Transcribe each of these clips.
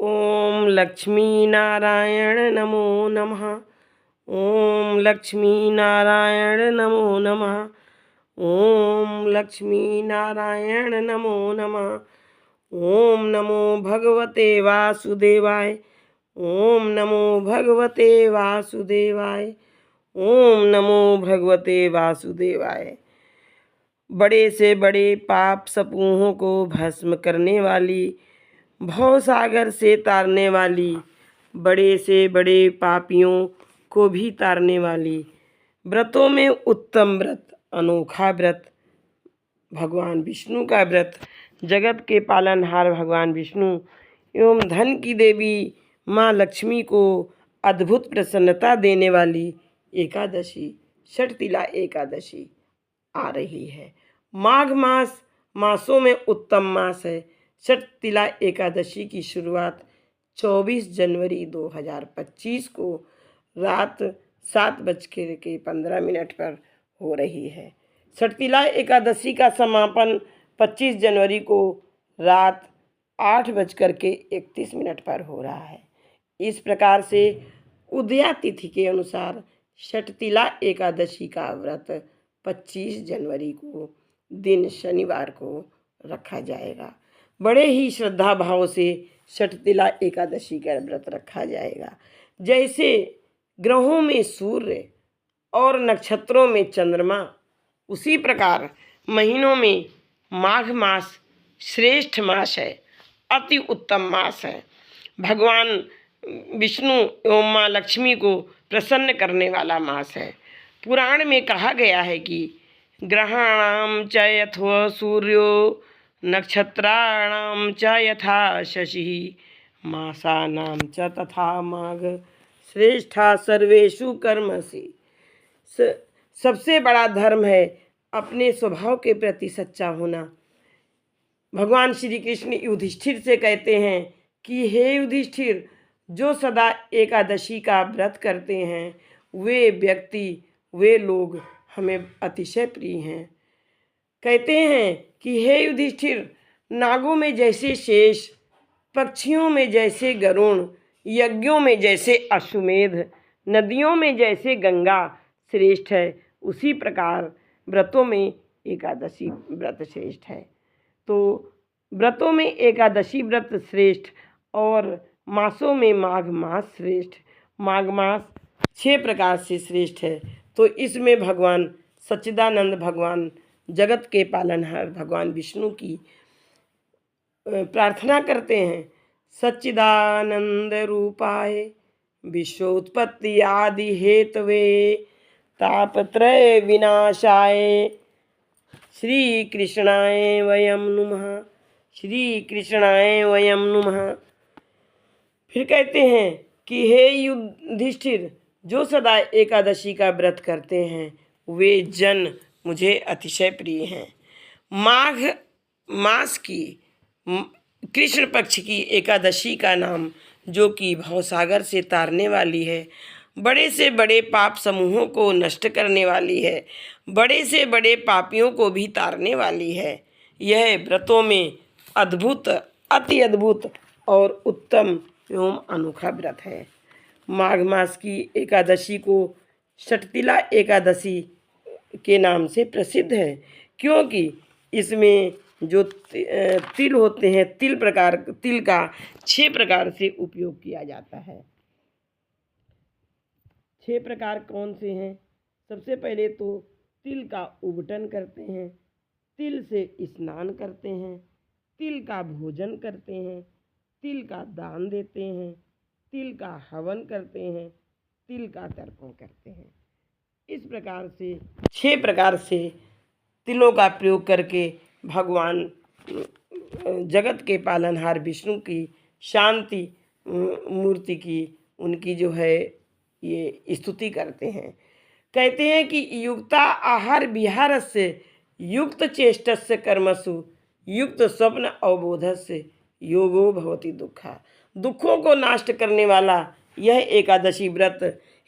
ओम लक्ष्मी नारायण नमो नमः। ओम लक्ष्मी नारायण नमो नमः। ओम लक्ष्मी नारायण नमो नमः। ओम नमो भगवते वासुदेवाय। ओम नमो भगवते वासुदेवाय। ओम नमो भगवते वासुदेवाय। बड़े से बड़े पाप समूहों को भस्म करने वाली, भवसागर से तारने वाली, बड़े से बड़े पापियों को भी तारने वाली, व्रतों में उत्तम व्रत, अनोखा व्रत, भगवान विष्णु का व्रत, जगत के पालनहार भगवान विष्णु एवं धन की देवी माँ लक्ष्मी को अद्भुत प्रसन्नता देने वाली एकादशी षटतिला एकादशी आ रही है। माघ मास मासों में उत्तम मास है। षटतिला एकादशी की शुरुआत 24 जनवरी 2025 को रात 7:15 पर हो रही है। षटतिला एकादशी का समापन 25 जनवरी को रात 8:31 पर हो रहा है। इस प्रकार से उदया तिथि के अनुसार षटतिला एकादशी का व्रत 25 जनवरी को दिन शनिवार को रखा जाएगा। बड़े ही श्रद्धा भाव से षटतिला एकादशी का व्रत रखा जाएगा। जैसे ग्रहों में सूर्य और नक्षत्रों में चंद्रमा, उसी प्रकार महीनों में माघ मास श्रेष्ठ मास है, अति उत्तम मास है। भगवान विष्णु एवं माँ लक्ष्मी को प्रसन्न करने वाला मास है। पुराण में कहा गया है कि ग्रहाणां च यथो सूर्यो नक्षत्राणां च यथा शशि मासानां च तथा माघ श्रेष्ठा सर्वेषु कर्मसि। सबसे बड़ा धर्म है अपने स्वभाव के प्रति सच्चा होना। भगवान श्री कृष्ण युधिष्ठिर से कहते हैं कि हे युधिष्ठिर, जो सदा एकादशी का व्रत करते हैं वे व्यक्ति, वे लोग हमें अतिशय प्रिय हैं। कहते हैं कि हे युधिष्ठिर, नागों में जैसे शेष, पक्षियों में जैसे गरुण, यज्ञों में जैसे अश्वमेध, नदियों में जैसे गंगा श्रेष्ठ है, उसी प्रकार व्रतों में एकादशी व्रत श्रेष्ठ है। तो व्रतों में एकादशी व्रत श्रेष्ठ और मासों में माघ मास श्रेष्ठ। माघ मास 6 प्रकार से श्रेष्ठ है। तो इसमें भगवान सच्चिदानंद, भगवान जगत के पालनहार भगवान विष्णु की प्रार्थना करते हैं। सच्चिदानंद रूपाय विश्वोत्पत्ति आदि हेतवे तापत्रय विनाशाय श्री कृष्णाय वयम नुमः। श्री कृष्णाय वयम नुमः। फिर कहते हैं कि हे युधिष्ठिर, जो सदा एकादशी का व्रत करते हैं वे जन मुझे अतिशय प्रिय हैं। माघ मास की कृष्ण पक्ष की एकादशी का नाम, जो कि भवसागर से तारने वाली है, बड़े से बड़े पाप समूहों को नष्ट करने वाली है, बड़े से बड़े पापियों को भी तारने वाली है। यह व्रतों में अद्भुत, अति अद्भुत और उत्तम एवं अनोखा व्रत है। माघ मास की एकादशी को षटतिला एकादशी के नाम से प्रसिद्ध है, क्योंकि इसमें जो तिल होते हैं, तिल का 6 प्रकार से उपयोग किया जाता है। 6 प्रकार कौन से हैं? सबसे पहले तो तिल का उबटन करते हैं, तिल से स्नान करते हैं, तिल का भोजन करते हैं, तिल का दान देते हैं, तिल का हवन करते हैं, तिल का तर्पण करते हैं। इस प्रकार से 6 प्रकार से तिलों का प्रयोग करके भगवान जगत के पालनहार विष्णु की शांति मूर्ति की, उनकी जो है ये स्तुति करते हैं। कहते हैं कि युक्ता आहार विहारस्य युक्त चेष्टस्य कर्मसु युक्त स्वप्न अवबोधस्य योगो भवति दुःखा। दुखों को नष्ट करने वाला यह एकादशी व्रत,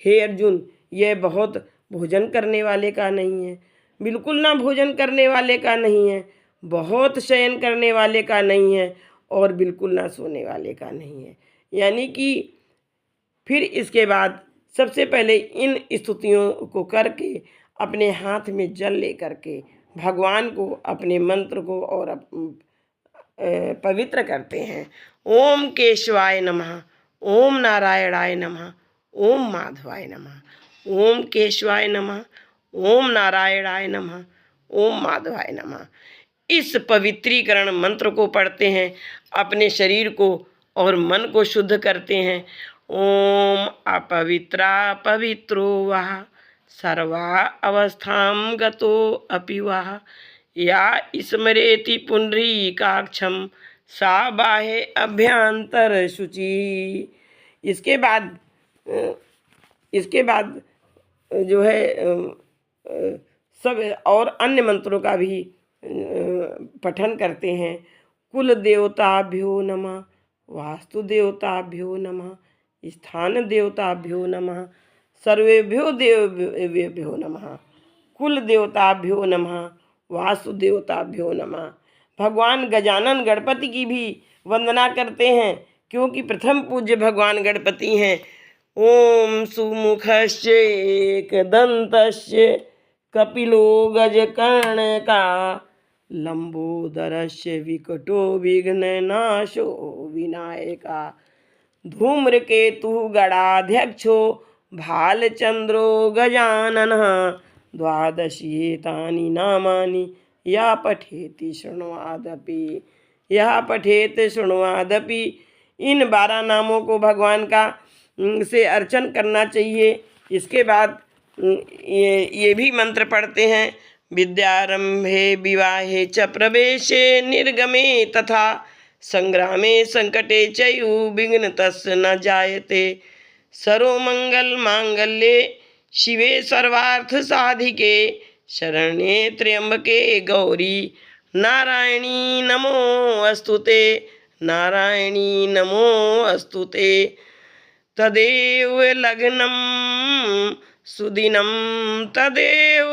हे अर्जुन, यह बहुत भोजन करने वाले का नहीं है, बिल्कुल ना भोजन करने वाले का नहीं है, बहुत शयन करने वाले का नहीं है, और बिल्कुल ना सोने वाले का नहीं है। यानी कि फिर इसके बाद सबसे पहले इन स्तुतियों को करके अपने हाथ में जल ले करके भगवान को, अपने मंत्र को और पवित्र करते हैं। ओम केशवाय नमः, ओम नारायणाय नमः, ओम माधवाय नमः। ओम केशवाय नमः, ओम नारायणाय नमः, ओम माधवाय नमः। इस पवित्रीकरण मंत्र को पढ़ते हैं, अपने शरीर को और मन को शुद्ध करते हैं। ओम अपवित्रा पवित्रो वः सर्वा अवस्थां गतो अपि वः या स्मरेति पुंडरीकाक्षं सा बाह्य अभ्यंतर शुचि। इसके बाद जो है सब और अन्य मंत्रों का भी पठन करते हैं। कुल देवताभ्यो नमः, वास्तु देवताभ्यो नमः, स्थान देवताभ्यो नमः, सर्वेभ्यो देवेभ्यो नमः, कुल देवताभ्यो नमः, वास्तु देवताभ्यो नमः। भगवान गजानन गणपति की भी वंदना करते हैं, क्योंकि प्रथम पूज्य भगवान गणपति हैं। ओम सुमुखस्य एकदन्तस्य कपिलो गजकर्णका लंबोदरस्य विकटो विघ्ननाशो विनायका धूम्रकेतु गणाध्यक्षो भालचंद्रो गजाननः द्वादशी एतानि नामानि या पठेति शृण्वादपि, यह पठेत शृण्वादपि। इन 12 नामों को भगवान का से अर्चन करना चाहिए। इसके बाद ये भी मंत्र पढ़ते हैं। विद्यारंभे विवाहे च प्रवेशे निर्गमे तथा संग्रामे संकटे चयु विघ्न तस्य न जायते। सर्वमंगल मांगल्ये शिवे सर्वार्थ साधिके शरण्ये त्र्यंबके गौरी नारायणी नमो अस्तुते, नारायणी नमो अस्तुते। तदेव लग्नं सुदिनं तदेव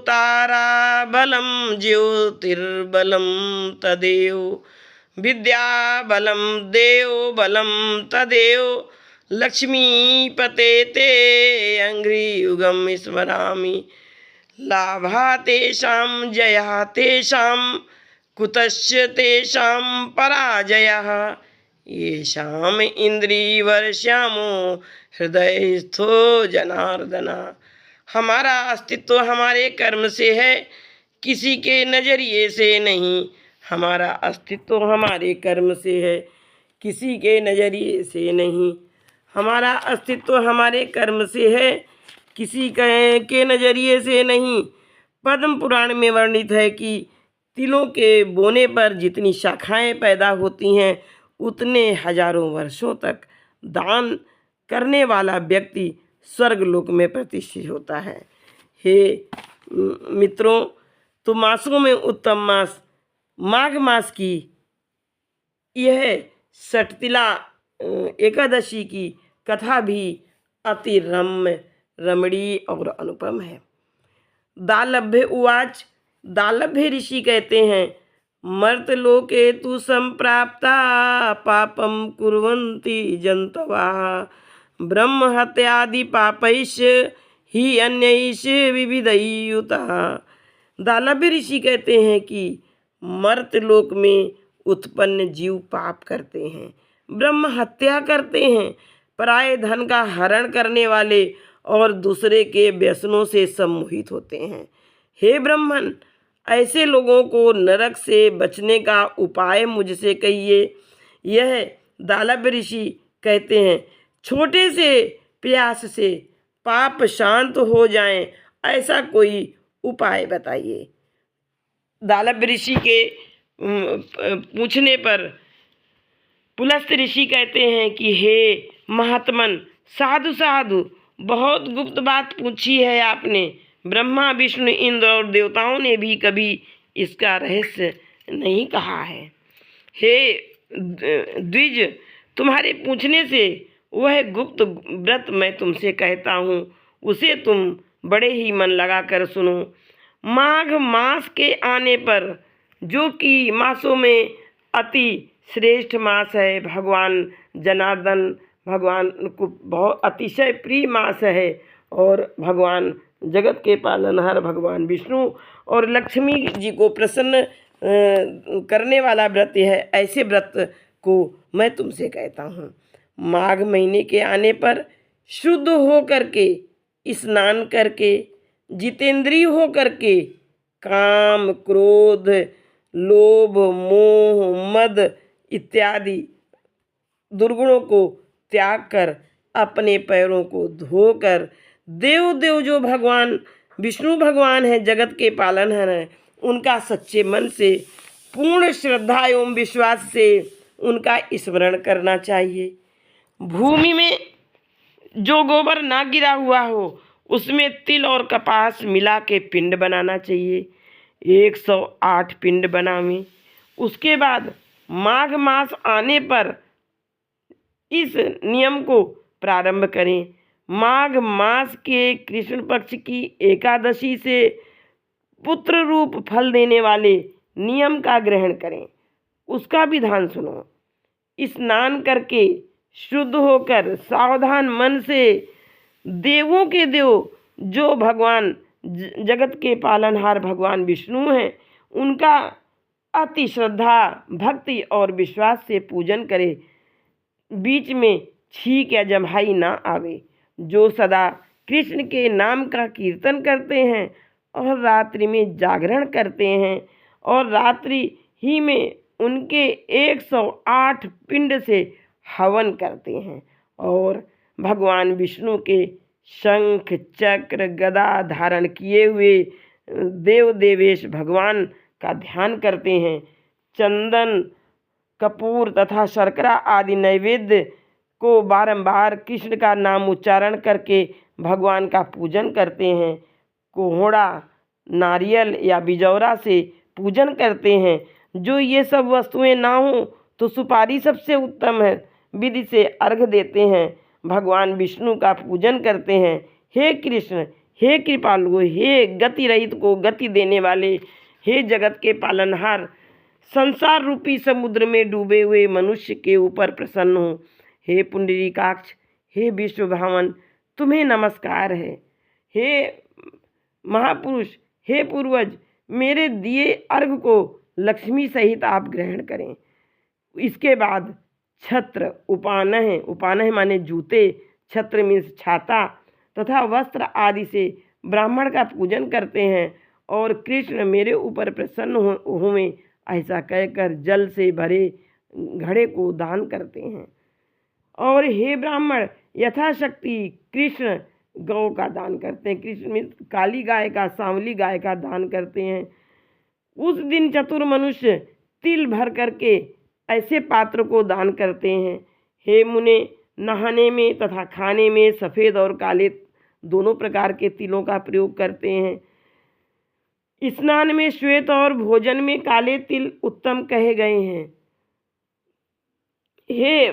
ताराबलं ज्योतिर्बलं तदेव विद्याबलं देवबलं तदेव लक्ष्मीपते ते अंघ्रियुगं स्मरामि। लाभा तेषां जया तेषां कुतश्च तेषां पराजयः येषाम् इंद्रियवर्ष्यामो हृदयस्थो जनार्दन। हमारा अस्तित्व हमारे कर्म से है, किसी के नजरिए से नहीं। हमारा अस्तित्व हमारे कर्म से है, किसी के नजरिए से नहीं। हमारा अस्तित्व हमारे कर्म से है, किसी के नजरिए से नहीं। पद्म पुराण में वर्णित है कि तिलों के बोने पर जितनी शाखाएं पैदा होती हैं, उतने हजारों वर्षों तक दान करने वाला व्यक्ति स्वर्गलोक में प्रतिष्ठित होता है। हे मित्रों, तो मासों में उत्तम मास माघ मास की यह षटतिला एकादशी की कथा भी अति रमणीय और अनुपम है। दालभ्य उवाच, दालभ्य ऋषि कहते हैं, मर्तलोके तु संप्राप्ता पापं कुर्वन्ति जन्तवः ब्रह्म हत्यादि पापैश्च ही अन्यैश्च विविधैयुतः। दालभ्य ऋषि कहते हैं कि मर्तलोक में उत्पन्न जीव पाप करते हैं, ब्रह्म हत्या करते हैं, पराये धन का हरण करने वाले और दूसरे के व्यसनों से सम्मोहित होते हैं। हे ब्राह्मण, ऐसे लोगों को नरक से बचने का उपाय मुझसे कहिए। यह दालभ्य ऋषि कहते हैं, छोटे से प्रयास से पाप शांत हो जाएं, ऐसा कोई उपाय बताइए। दालभ्य ऋषि के पूछने पर पुलस्त ऋषि कहते हैं कि हे महात्मन, साधु साधु, बहुत गुप्त बात पूछी है आपने। ब्रह्मा विष्णु इंद्र और देवताओं ने भी कभी इसका रहस्य नहीं कहा है। हे द्विज, तुम्हारे पूछने से वह गुप्त व्रत मैं तुमसे कहता हूँ, उसे तुम बड़े ही मन लगाकर सुनो। माघ मास के आने पर, जो कि मासों में अति श्रेष्ठ मास है। भगवान जनार्दन भगवान को बहुत अतिशय प्रिय मास है और भगवान जगत के पालनहार भगवान विष्णु और लक्ष्मी जी को प्रसन्न करने वाला व्रत है। ऐसे व्रत को मैं तुमसे कहता हूँ। माघ महीने के आने पर शुद्ध हो करके, स्नान करके, जितेंद्रिय हो करके, काम, क्रोध, लोभ, मोह, मद इत्यादि दुर्गुणों को त्याग कर अपने पैरों को धोकर देव जो भगवान विष्णु भगवान है, जगत के पालनहार हैं, उनका सच्चे मन से पूर्ण श्रद्धा एवं विश्वास से उनका स्मरण करना चाहिए। भूमि में जो गोबर ना गिरा हुआ हो उसमें तिल और कपास मिला के पिंड बनाना चाहिए। 108 पिंड बनावें। उसके बाद माघ मास आने पर इस नियम को प्रारंभ करें। माघ मास के कृष्ण पक्ष की एकादशी से पुत्र रूप फल देने वाले नियम का ग्रहण करें। उसका विधान सुनो। स्नान करके शुद्ध होकर सावधान मन से देवों के देव जो भगवान जगत के पालनहार भगवान विष्णु हैं, उनका अति श्रद्धा, भक्ति और विश्वास से पूजन करे। बीच में छींक या जम्हाई ना आवे। जो सदा कृष्ण के नाम का कीर्तन करते हैं और रात्रि में जागरण करते हैं और रात्रि ही में उनके 108 पिंड से हवन करते हैं और भगवान विष्णु के शंख, चक्र, गदा धारण किए हुए देव देवेश भगवान का ध्यान करते हैं। चंदन, कपूर तथा शर्करा आदि नैवेद्य को बारंबार कृष्ण का नाम उच्चारण करके भगवान का पूजन करते हैं। कोहड़ा, नारियल या बिजौरा से पूजन करते हैं। जो ये सब वस्तुएं ना हो तो सुपारी सबसे उत्तम है। विधि से अर्घ देते हैं, भगवान विष्णु का पूजन करते हैं। हे कृष्ण, हे कृपालु, हे गति रहित को गति देने वाले, हे जगत के पालनहार, संसार रूपी समुद्र में डूबे हुए मनुष्य के ऊपर प्रसन्न हो। हे पुंडरीकाक्ष, हे विश्वभावन, तुम्हें नमस्कार है। हे महापुरुष, हे पूर्वज, मेरे दिए अर्घ को लक्ष्मी सहित आप ग्रहण करें। इसके बाद छत्र, उपानह माने जूते, छत्र मीन्स छाता तथा वस्त्र आदि से ब्राह्मण का पूजन करते हैं और कृष्ण मेरे ऊपर प्रसन्न हुए ऐसा कहकर जल से भरे घड़े को दान करते हैं। और हे ब्राह्मण, यथाशक्ति कृष्ण गौ का दान करते हैं। कृष्ण में काली गाय का, सांवली गाय का दान करते हैं। उस दिन चतुर मनुष्य तिल भर करके ऐसे पात्र को दान करते हैं। हे मुने, नहाने में तथा खाने में सफ़ेद और काले दोनों प्रकार के तिलों का प्रयोग करते हैं। स्नान में श्वेत और भोजन में काले तिल उत्तम कहे गए हैं। हे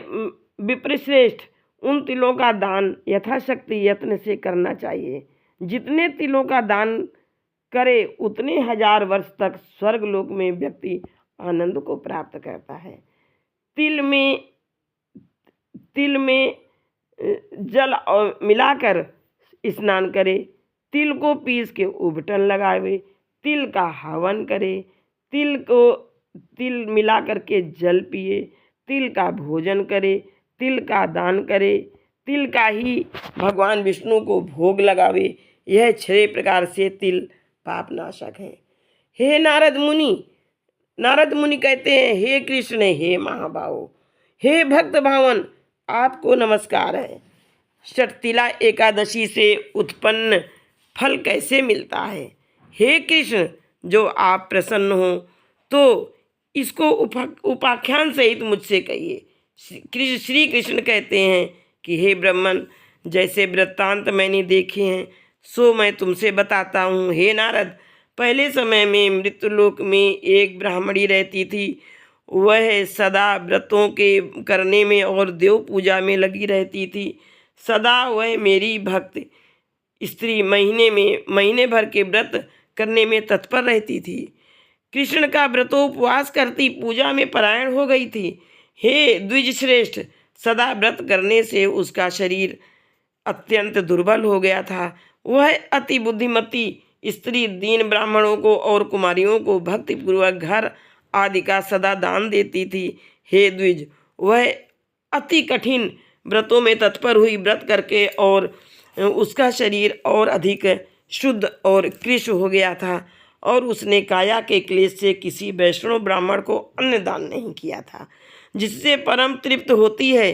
विप्रश्रेष्ठ, उन तिलों का दान यथाशक्ति यत्न से करना चाहिए। जितने तिलों का दान करे उतने 1000 वर्ष तक स्वर्गलोक में व्यक्ति आनंद को प्राप्त करता है। तिल में जल मिलाकर स्नान करे, तिल को पीस के उबटन लगावे, तिल का हवन करे, तिल मिला करके जल पिए, तिल का भोजन करे, तिल का दान करे, तिल का ही भगवान विष्णु को भोग लगावे। यह 6 प्रकार से तिल पापनाशक है। हे नारद मुनि कहते हैं, हे कृष्ण, हे महाभाव, हे भक्त भावन, आपको नमस्कार है। षटतिला एकादशी से उत्पन्न फल कैसे मिलता है? हे कृष्ण, जो आप प्रसन्न हो तो इसको उपाख्यान सहित मुझसे कहिए। श्री कृष्ण कहते हैं कि हे ब्राह्मण, जैसे वृत्तांत मैंने देखे हैं सो मैं तुमसे बताता हूँ। हे नारद, पहले समय में मृत्युलोक में एक ब्राह्मणी रहती थी। वह सदा व्रतों के करने में और देव पूजा में लगी रहती थी। सदा वह मेरी भक्त स्त्री महीने भर के व्रत करने में तत्पर रहती थी। कृष्ण का व्रतोपवास करती पूजा में परायण हो गई थी। हे द्विज श्रेष्ठ, सदा व्रत करने से उसका शरीर अत्यंत दुर्बल हो गया था। वह अति बुद्धिमती स्त्री दीन ब्राह्मणों को और कुमारियों को भक्तिपूर्वक घर आदि का सदा दान देती थी। हे द्विज, वह अति कठिन व्रतों में तत्पर हुई, व्रत करके और उसका शरीर और अधिक शुद्ध और कृश हो गया था और उसने काया के क्लेश से किसी वैष्णव ब्राह्मण को अन्न दान नहीं किया था, जिससे परम तृप्त होती है।